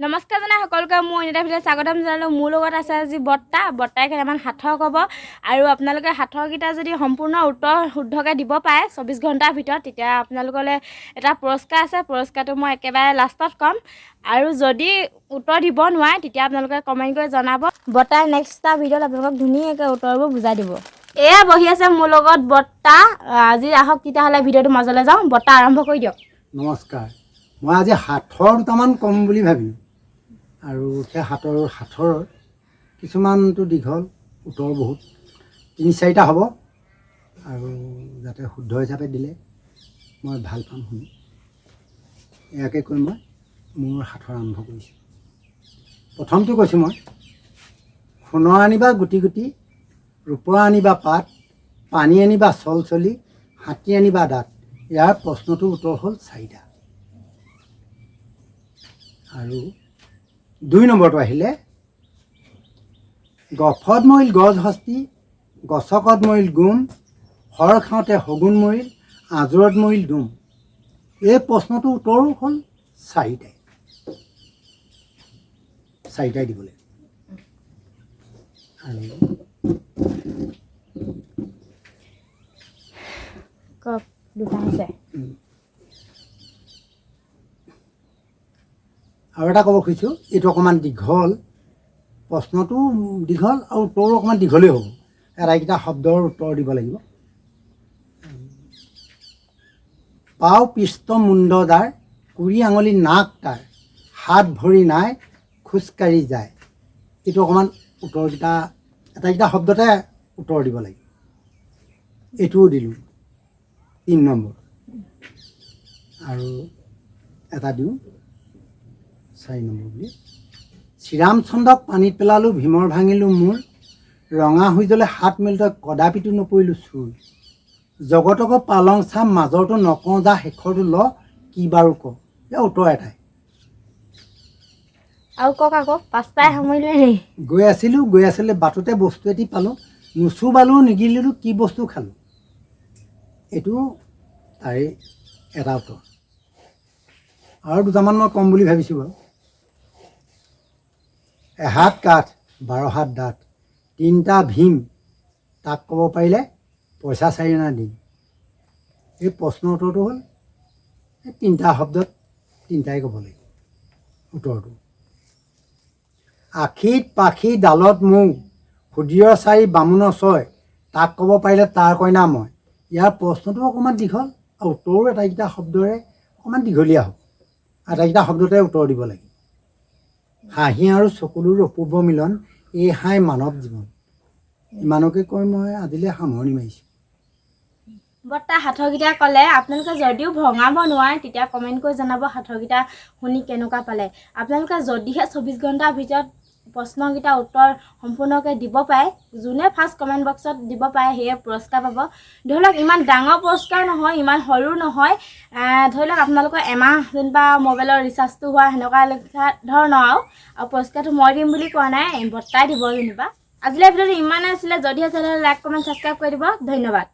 নমস্কাৰ জনাই সকলোকে মোৰ এটা ভিডিঅ' স্বাগতম জনালোঁ। মোৰ লগত আছে আজি বৰ্তাই কেইটামান সাঁথৰ ক'ব আৰু আপোনালোকে সাঁথৰকেইটা যদি সম্পূৰ্ণ উত্তৰ শুদ্ধকৈ দিব পাৰে 24 ঘণ্টাৰ ভিতৰত তেতিয়া আপোনালোকলৈ এটা পুৰস্কাৰ আছে। পুৰস্কাৰটো মই একেবাৰে লাষ্টত ক'ম আৰু যদি উত্তৰ দিব নোৱাৰে তেতিয়া আপোনালোকে কমেণ্ট কৰি জনাব। বৰ্তাই নেক্সট এটা ভিডিঅ'ত আপোনালোকক ধুনীয়াকৈ উত্তৰবোৰ বুজাই দিব। এয়া বহি আছে মোৰ লগত বৰ্তা। আজি আহক তেতিয়াহ'লে ভিডিঅ'টো মাজলৈ যাওঁ। বৰ্তা আৰম্ভ কৰি দিয়ক। নমস্কাৰ। মই আজি সাঁথৰ দুটামান ক'ম বুলি ভাবিলোঁ আৰু সেই সাঁথৰৰ কিছুমানটো দীঘল, উত্তৰ বহুত 3-4টা হ'ব আৰু যাতে শুদ্ধ হিচাপে দিলে মই ভাল পাম শুনি। ইয়াকে কৈ মই মোৰ সাঁথৰ আৰম্ভ কৰিছোঁ। প্ৰথমটো কৈছোঁ মই, সোণৰ আনিবা গুটি গুটি, ৰূপৰ আনিবা পাত, পানী আনিবা চলচলি, হাতী আনিবা দাঁত। ইয়াৰ প্ৰশ্নটোৰ উত্তৰ হ'ল 4টা। আৰু 2 নম্বৰটো আহিলে, গফত মৰিল গছ হস্তি, গছকত মৰিল গুম, শৰ খাওঁতে শগুন মৰিল, আজোৰত মৰিল দুম। এই প্ৰশ্নটোৰ উত্তৰো হ'ল 4টাই। 4টাই দিব লাগিব। কওক দুটা আছে। আৰু এটা ক'ব খুজিছোঁ, এইটো অকণমান দীঘল, প্ৰশ্নটো দীঘল আৰু উত্তৰো অকণমান দীঘলেই হ'ব। আটাইকেইটা শব্দৰ উত্তৰ দিব লাগিব। পাও পৃষ্ঠ মুণ্ড যাৰ, কুৰি আঙুলি নাক তাৰ, হাত ভৰি নাই খোজকাঢ়ি যায়। এইটো অকণমান উত্তৰকেইটা আটাইকেইটা শব্দতে উত্তৰ দিব লাগিব। এইটোও দিলোঁ 3 নম্বৰ। আৰু এটা দিওঁ 4 নম্বৰ বুলি। শ্ৰীৰামচন্দ্ৰক পানীত পেলালোঁ, ভীমৰ ভাঙিলোঁ মূৰ, ৰঙা হৈ জ্বলে হাত মেলোঁতে কদাপিতো নপৰিলোঁ চুৰ। জগতক পালং চাম, মাজৰটো নকওঁ যা, শেষৰটো ল কি বাৰু ক। ইয়াৰ উত্তৰ এটাই। আৰু কওক আকৌ 5টাই সামৰিলে নেকি? গৈ আছিলোঁ বাটতে বস্তু এটি পালোঁ, নুচুবালোঁ নিগিলিলোঁ কি বস্তু খালোঁ। এইটো তাৰে এটা উত্তৰ। আৰু দুটামান মই ক'ম বুলি ভাবিছোঁ বাৰু। এহাত কাঠ 12 হাত দাঁত, 3টা ভীম, তাক ক'ব পাৰিলে পইচা 4 অনা দিম। এই প্ৰশ্নৰ উত্তৰটো হ'ল, এই 3টা শব্দত 3টাই ক'ব লাগিব উত্তৰটো। আশীত পাখি ডালত মৌ, সুদিৰৰ 4 বামুণৰ 6, তাক ক'ব পাৰিলে তাৰ কইনা মই। ইয়াৰ প্ৰশ্নটো অকণমান দীঘল আৰু উত্তৰো আটাইকেইটা শব্দৰে অকণমান দীঘলীয়া হ'ব। আটাইকেইটা শব্দতে উত্তৰ দিব লাগিব। হাঁহি আৰু চকুলোৰ অপূৰ্ব মিলন, এই হাই মানৱ জীৱন। ইমানকে কৈ মই আজিলৈ সামৰণি মাৰিছোঁ। বৰ্তা সাঁথৰকেইটা ক'লে, আপোনালোকে যদিও ভঙাব নোৱাৰে তেতিয়া কমেণ্ট কৰি জনাব সাঁথৰকেইটা শুনি কেনেকুৱা পালে। আপোনালোকে যদিহে 24 ঘণ্টাৰ ভিতৰত প্ৰশ্নকেইটা উত্তৰ সম্পূৰ্ণকৈ দিব পাৰে, যোনে ফাৰ্ষ্ট কমেণ্ট বক্সত দিব পাৰে সেয়ে পুৰস্কাৰ পাব। ধৰি লওক ইমান ডাঙৰ পুৰস্কাৰ নহয়, ইমান সৰু নহয়। ধৰি লওক আপোনালোকৰ এমাহ যেনিবা মোবাইলৰ ৰিচাৰ্জটো হোৱা সেনেকুৱা লেখা ধৰণৰ আৰু পুৰস্কাৰটো মই দিম বুলি কোৱা নাই, বৰ্তাই দিব যেনিবা। আজিলৈ ভিডিঅ'টো ইমানেই আছিলে। যদি আছে লাইক কমেণ্ট ছাবস্ক্ৰাইব কৰি দিব। ধন্যবাদ।